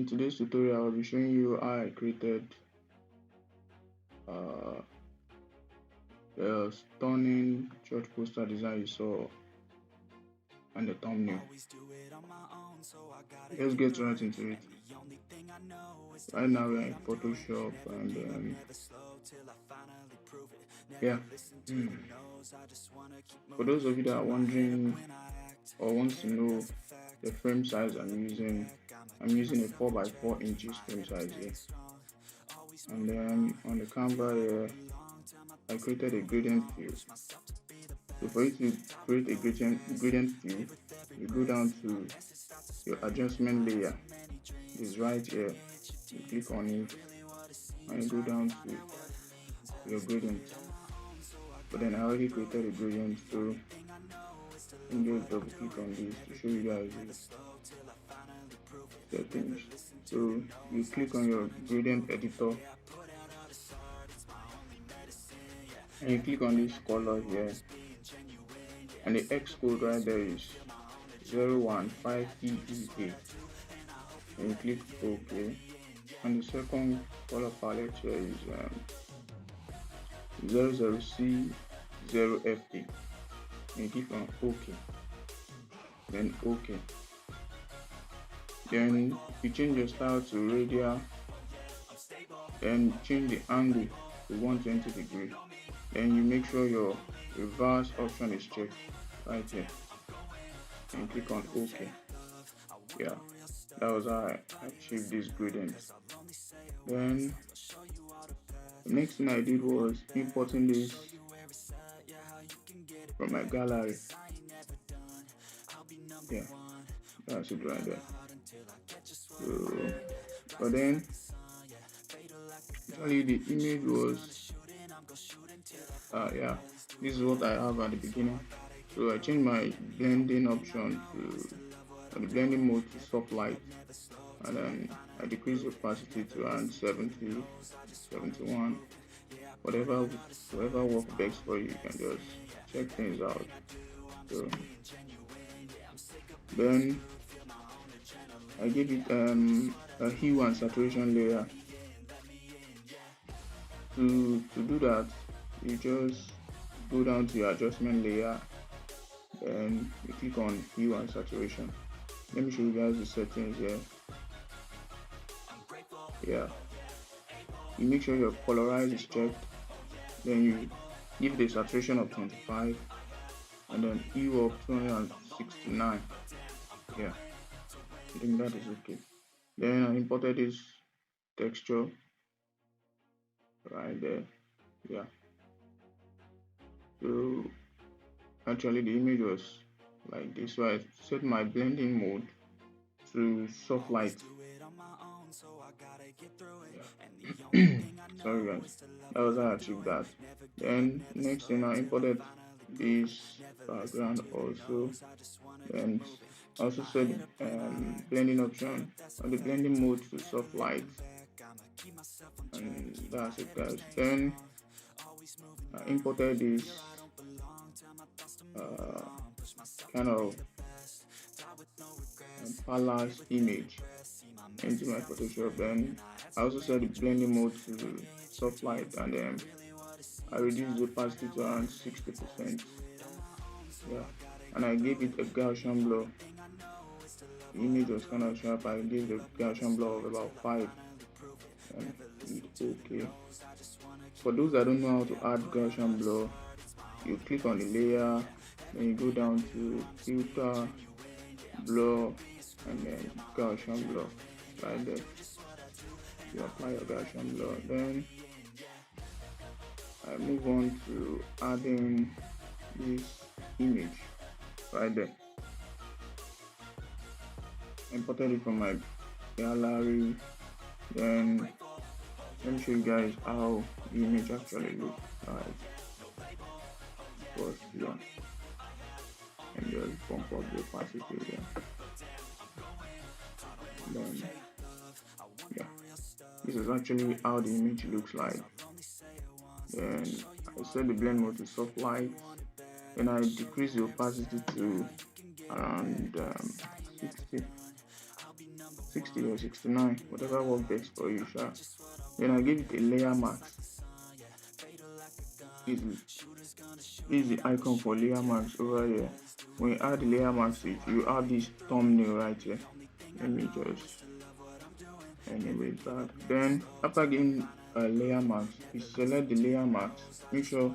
today's tutorial, I'll be showing you how I created uh, the stunning church poster design you saw and the thumbnail. Let's get right into it. Right now we're in Photoshop and yeah. For those of you that are wondering or wants to know the frame size I'm using a 4x4 inches frame size here. And then on the Canva here, I created a gradient fill. So for you to create a gradient fill, you go down to your adjustment layer. It's right here. You click on it and you go down to your gradient. But then I already created a gradient, so I'm just double click on this to show you guys the settings. So you click on your gradient editor and you click on this color here, and the X code right there is 015EEA, and you click OK. And the second color palette here is 00C0FA, and you click on OK, then OK. Then you change your style to radial, then change the angle to 120 degrees. Then you make sure your reverse option is checked right here and click on OK. Yeah, that was how I achieved this gradient. Then the next thing I did was importing this from my gallery. Yeah, that's it right there. So, but then actually the image was this is what I have at the beginning. So I changed my blending option to the blending mode to soft light, and then I decrease the opacity to around 70, 71, whatever works best for you. You can just check things out. So then I give it a hue and saturation layer. To do that, you just go down to your adjustment layer, then you click on hue and saturation. Let me show you guys the settings here. Yeah, you make sure your colorize is checked, then you give the saturation of 25 and then hue of 269. Yeah, I think that is okay. Then I imported this texture right there. Yeah, so actually the image was like this, so I set my blending mode to soft light. Yeah. Sorry guys, that was how I achieved that. Then next thing, I imported this background also, and also set blending option on the blending mode to soft light, and that's it guys. Then I imported this kind of palace image into my Photoshop. Then I also set the blending mode to soft light, and then I reduced the opacity to around 60%. Yeah, and I gave it a Gaussian blur. The image was kind of sharp. I gave the Gaussian blur of about 5, and it's okay. For those that don't know how to add Gaussian blur, you click on the layer, then you go down to filter, blur, and then Gaussian blur right there. You apply your Gaussian blur, then I move on to adding this image right there. Imported it from my gallery. Then let me show you guys how the image actually looks like. First, yeah, and just bump up the opacity there. Then yeah, this is actually how the image looks like. Then I set the blend mode to soft light, then I decrease the opacity to around 60 or 69, whatever works best for you, sure. Then I give it a layer mask. This is the icon for layer mask over here. When you add the layer mask to it, you have this thumbnail right here. Let me just anyway back. Then after giving a layer mask, you select the layer mask. Make sure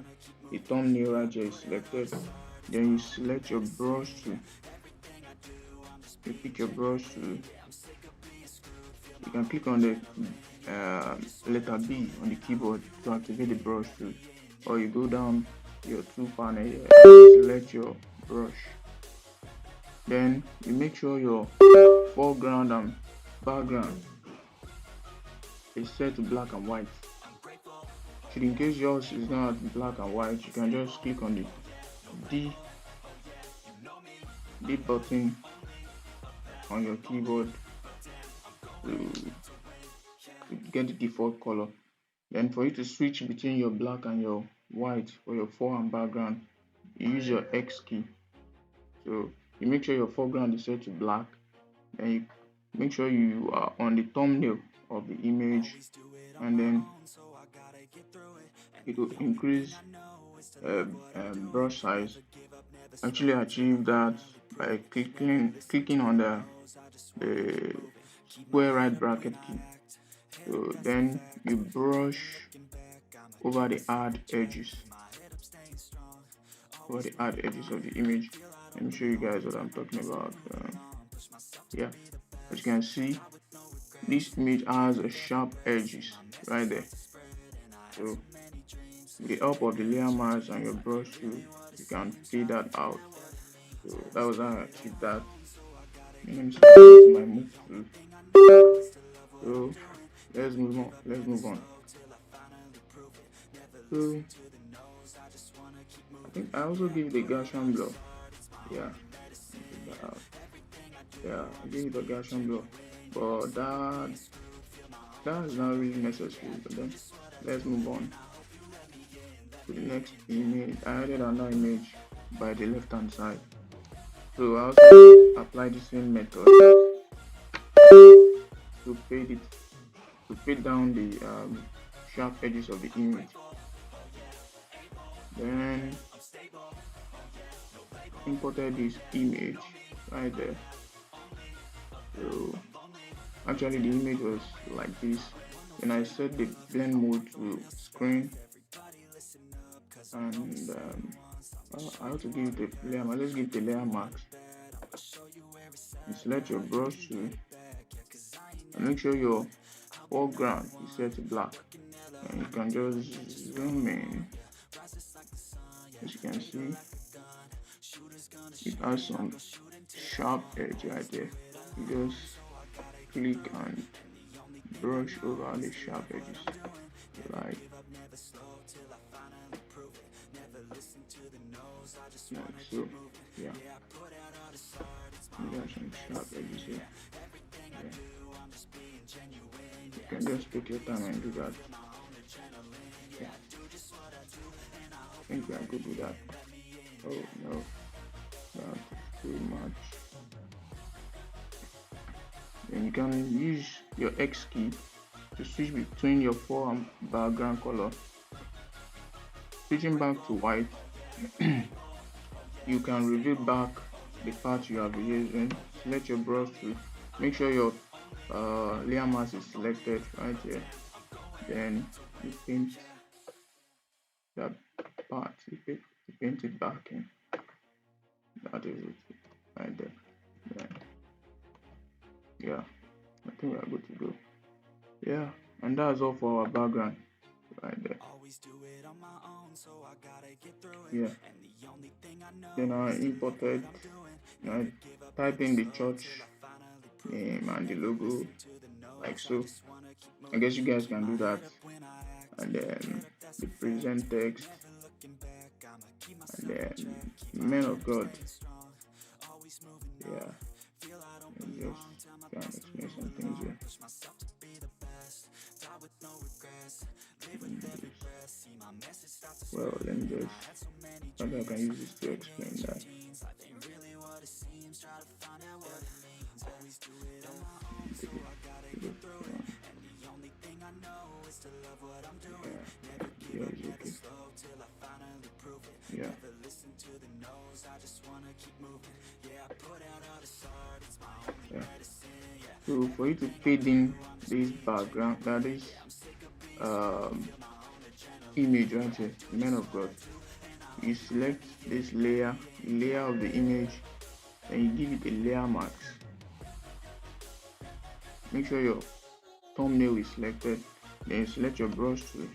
the thumbnail right here is selected. Then you select your brush tool. You pick your brush tool. You can click on the letter B on the keyboard to activate the brush tool, or you go down your tool panel here, select your brush. Then you make sure your foreground and background is set to black and white. Should in case yours is not black and white, you can just click on the D button on your keyboard to get the default color. Then for you to switch between your black and your white for your fore and background, you use your X key. So you make sure your foreground is set to black, and you make sure you are on the thumbnail of the image, and then it will increase brush size. Actually achieve that by clicking on the square right bracket key. So then you brush over the hard edges of the image. Let me show you guys what I'm talking about. Yeah, as you can see, this image has a sharp edges right there. So with the help of the layer mask and your brush tool, you can fade that out. So that was how I achieved that. Let me see my move tool. So let's move on. So I think I also give the Gaussian blur. Yeah, I give it a Gaussian blur, but that is not really necessary. But then let's move on to the next image. I added another image by the left hand side. So I also apply the same method to fade down the sharp edges of the image. Then imported this image right there. So actually the image was like this. Then I set the blend mode to screen, and I have to give it a layer mask. Let's give it a layer mask. You select your brush tool and make sure your foreground is set to black, and you can just zoom in. As you can see, it has some sharp edge right there. You just click and brush over the sharp edges like so. Yeah, you got some sharp edges here. Yeah. You can just take your time and do that. Yeah. I think we are good with that. Oh no, that's too much. Then you can use your X key to switch between your fore and background color. Switching back to white, you can reveal back the part you have been using. Select your brush tool. Make sure your layer mask is selected right here. Then you paint that part. You paint it back in. That is it right there. Yeah, I think we are good to go. Yeah, and that's all for our background right there. Yeah, then I imported, I type in the church name and the logo like so. I guess you guys can do that. And then the present text, and then men of God. Yeah, and just try and explain some things here. Well, let me just, maybe I can use this to explain that. to the front. Yeah, it's okay. Yeah. Yeah. So for you to fade in this background, that is um image right here, man of God, you select this layer of the image, and you give it a layer mask. Make sure your thumbnail is selected, then you select your brush tool,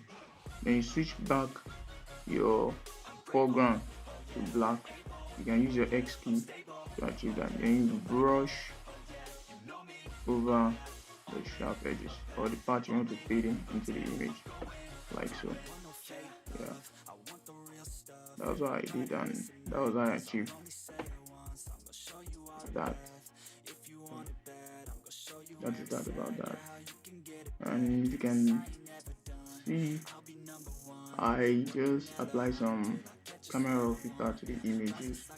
then you switch back your foreground to black. You can use your X key to achieve that. Then you brush over the sharp edges or the part you want to fade in into the image, like so. Yeah, that was what I did, and that was how I achieved that. That is that about that. And you can see I just apply some camera raw filter to the images,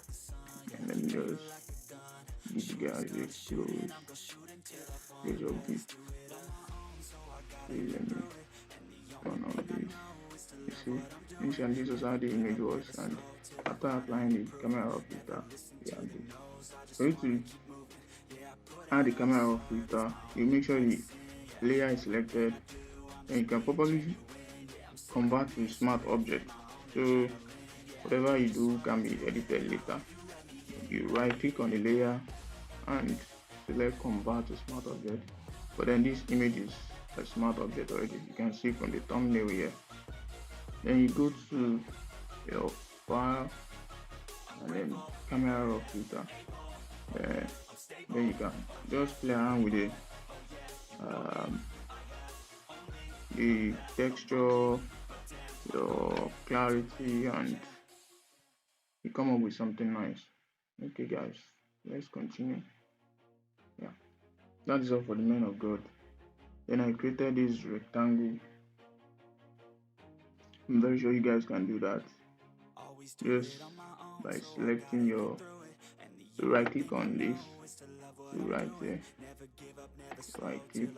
and let me just give you guys a close of this. Please let me turn on this. You see, initially this was how the image was, and after applying the camera raw filter, we have this. For you to add the camera raw filter, you make sure the layer is selected, and you can probably convert to smart object. So whatever you do can be edited later. You right click on the layer and select convert to smart object. But then this image is a smart object already. You can see from the thumbnail here. Then you go to your file and then camera raw filter. Then you can just play around with the texture, your clarity, and you come up with something nice. Okay guys, let's continue. Yeah, that is all for the man of God. Then I created this rectangle. I'm very sure you guys can do that just by selecting your right click on this to right there, right click,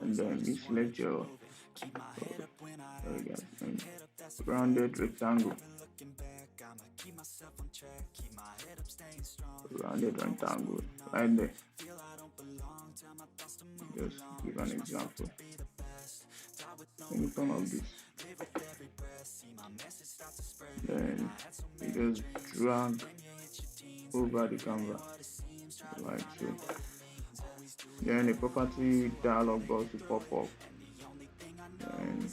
and then you select your rounded rectangle. Rounded rectangle right there. Just give an example. Let me turn off this. Then you just drag over the canvas like so. Then the property dialog box will pop up, and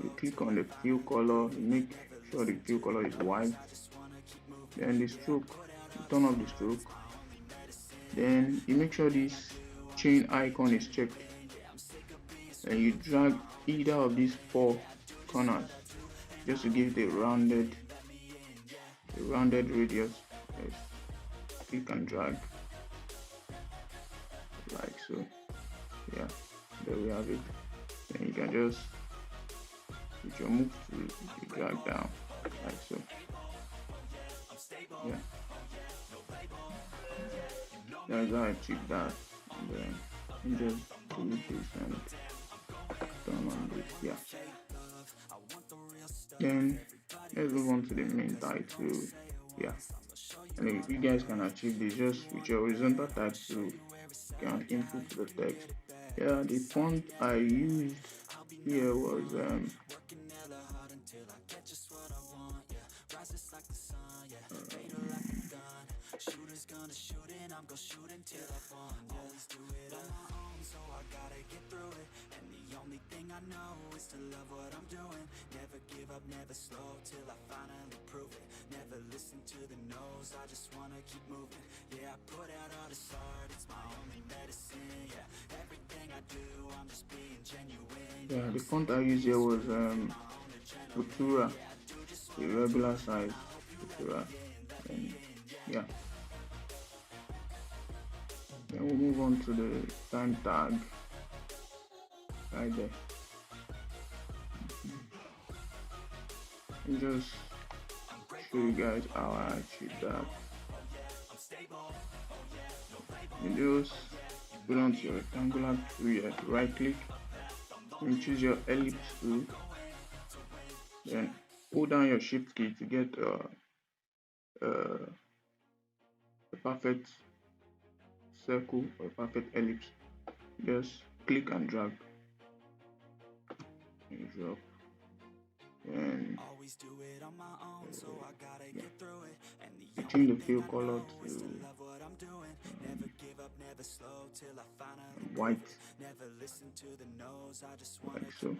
you click on the fill color. You make sure the fill color is white. Then the stroke, you turn off the stroke. Then you make sure this chain icon is checked, and you drag either of these four corners just to give it a rounded radius. Yes. Click and drag like so. Yeah, there we have it. Then you can just with your move tool, you drag down like so. Yeah, that's how I achieve that. And then you just delete this and turn on this. Yeah. Then let's move on to the main title. Yeah, and you guys can achieve this just with your horizontal type tool. You can input the text. Yeah, the font I used here was the font I used here was Futura, the regular size Futura. And yeah, then we'll move on to the time tag right there. And just show you guys how I achieved that. You just go down to your rectangular tool here, right click, and choose your ellipse tool. Then hold down your shift key to get a perfect circle or a perfect ellipse. Just click and drag and drop. And you change the fill color to white, like so.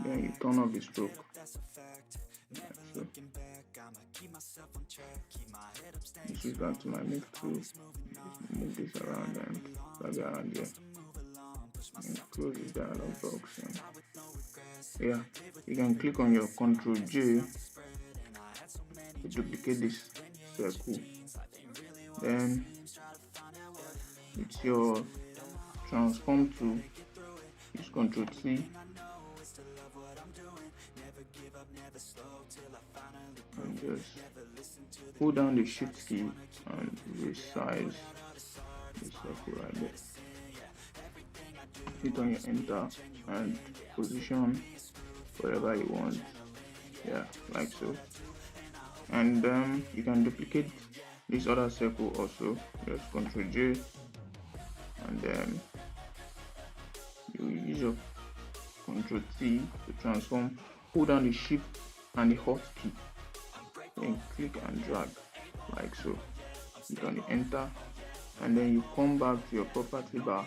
Then you turn off the stroke, like so. This is back to my move tool. Just move this around and drag around here. And close this dialog box. And yeah, you can click on your Ctrl J to duplicate this circle. Then with your transform tool, use Ctrl T and just hold down the shift key and resize the circle right there. Hit on your enter and position wherever you want, yeah, like so. And you can duplicate this other circle also. Just Ctrl J and then you use your Ctrl T to transform. Hold down the shift and the hotkey, then click and drag like so. Hit on the enter and then you come back to your property bar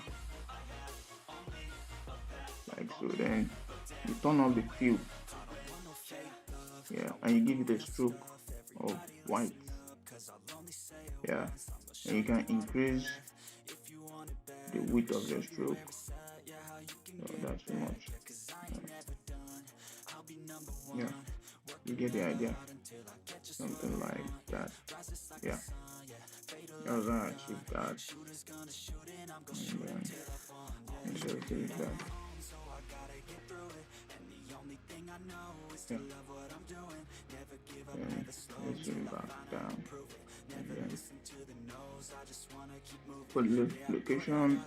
like so. Then you turn off the fill, yeah, and you give it a stroke of white, yeah, and you can increase the width of the stroke. So that's too much. Yeah, you get the idea, something like that. Yeah, that's how I achieve that. And so it is that. Yeah. Then let's zoom back down. And then for the location,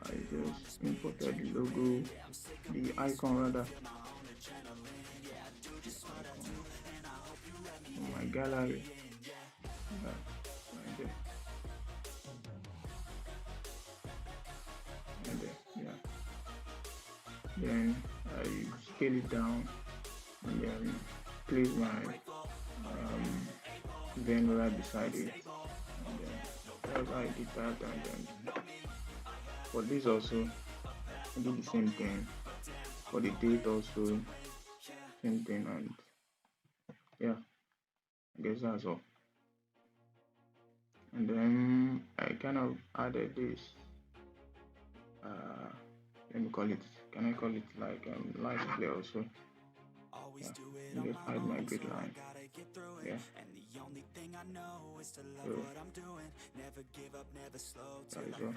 I just imported the logo, the icon rather, from my gallery. Right there. And there, yeah. Then I scale it down and then place my Venn right beside it. And then that's how I did that. And then for this also, I do the same thing. For the date also, same thing. And yeah, I guess that's all. And then I kind of added this. Let me call it. Can I call it like light clear also? Yeah, and just hide my grid line. Yeah. So that is all.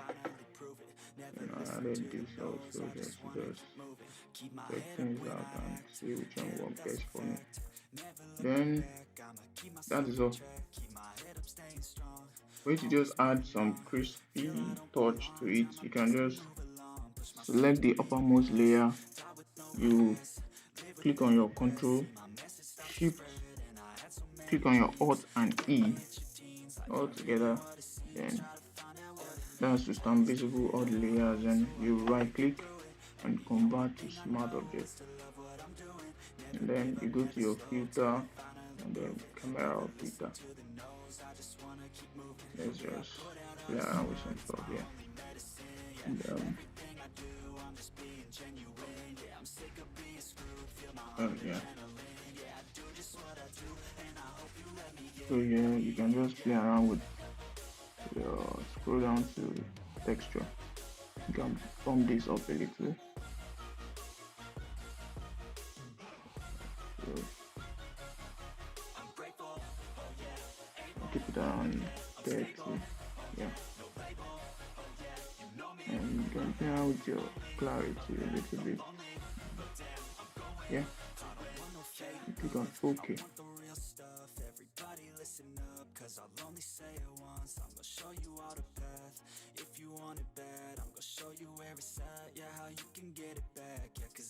And I added this also just check things out and see which one works best for me. Then that is all. For you to just add some crispy touch to it, you can just select the uppermost layer. You click on your Control, Shift, click on your Alt and E all together. Then that's to stamp visible all the layers. And you right click and convert to smart object. And then you go to your filter and then camera filter. Let's just play around with some stuff here. And yeah. So yeah, you can just play around with your scroll down to texture. You can bump this up a little. So keep it around 30. Yeah. And you can play around with your clarity a little bit. Yeah. You click on OK.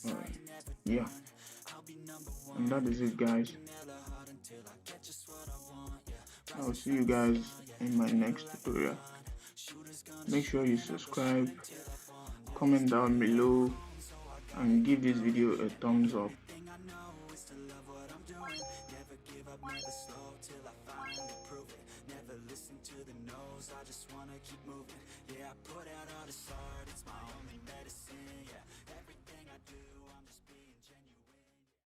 Uh, yeah, and that is it, guys. I'll see you guys in my next tutorial. Make sure you subscribe, comment down below, and give this video a thumbs up.